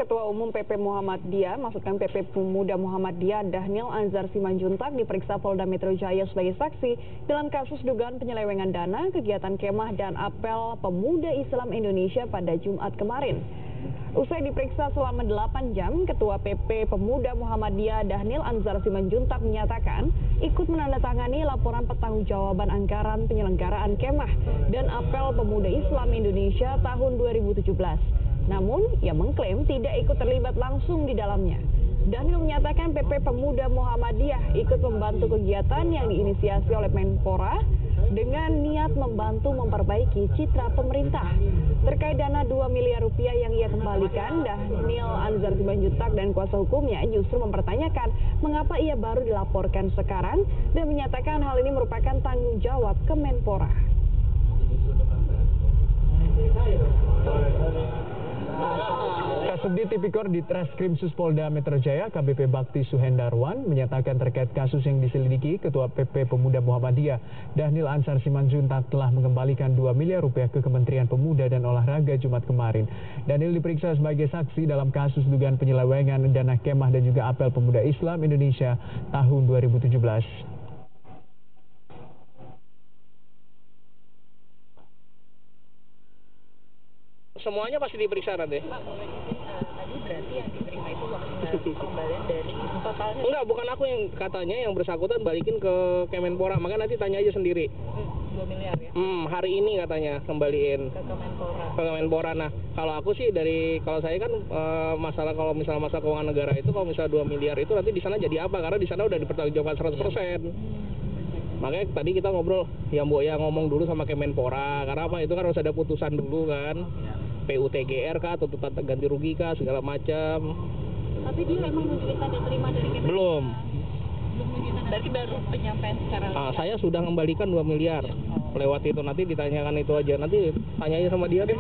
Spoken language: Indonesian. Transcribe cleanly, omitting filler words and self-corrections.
Ketua Umum PP Muhammadiyah, maksudkan PP Pemuda Muhammadiyah, Dhanil Anzar Simanjuntak diperiksa Polda Metro Jaya sebagai saksi dalam kasus dugaan penyelewengan dana kegiatan kemah dan apel Pemuda Islam Indonesia pada Jumat kemarin. Usai diperiksa selama 8 jam, Ketua PP Pemuda Muhammadiyah Dhanil Anzar Simanjuntak menyatakan ikut menandatangani laporan pertanggungjawaban anggaran penyelenggaraan kemah dan apel Pemuda Islam Indonesia tahun 2017. Namun, ia mengklaim tidak ikut terlibat langsung di dalamnya. Dhanil menyatakan PP Pemuda Muhammadiyah ikut membantu kegiatan yang diinisiasi oleh Menpora dengan niat membantu memperbaiki citra pemerintah. Terkait dana 2 miliar rupiah yang ia kembalikan, Dhanil Anzar Simanjuntak dan kuasa hukumnya justru mempertanyakan mengapa ia baru dilaporkan sekarang dan menyatakan hal ini merupakan tanggung jawab Kemenpora. Kasubdit Tipikor di Treskrimsus Polda Metro Jaya, KBP Bakti Suhendarwan, menyatakan terkait kasus yang diselidiki, Ketua PP Pemuda Muhammadiyah, Dhanil Anzar Simanjuntak telah mengembalikan 2 miliar rupiah ke Kementerian Pemuda dan Olahraga Jumat kemarin. Dhanil diperiksa sebagai saksi dalam kasus dugaan penyelewengan dana kemah dan juga apel Pemuda Islam Indonesia tahun 2017. Semuanya pasti diperiksa nanti. Pak, tadi berarti yang diterima itu uang kembalian dari totalnya? Enggak, bukan aku yang katanya yang bersangkutan balikin ke Kemenpora, maka nanti tanya aja sendiri. 2 miliar ya? Hari ini katanya kembaliin Ke Kemenpora. ke Kemenpora. Nah, kalau aku sih kalau saya kan masalah kalau misalnya masalah keuangan negara itu kalau misalnya 2 miliar itu nanti di sana jadi apa? Karena di sana udah dipertanggungjawabkan 100%. Makanya tadi kita ngobrol, ya Mbok ya ngomong dulu sama Kemenpora. Karena apa? Itu kan harus ada putusan dulu kan. PUTGR kah, atau tuntutan ganti rugi kah, segala macam. Tapi dia memang nunjukin tanda terima dari Kemenpora? Belum. Berarti baru penyampaian secara Saya sudah mengembalikan 2 miliar. Lewat itu nanti ditanyakan itu aja. Nanti tanya aja sama dia deh.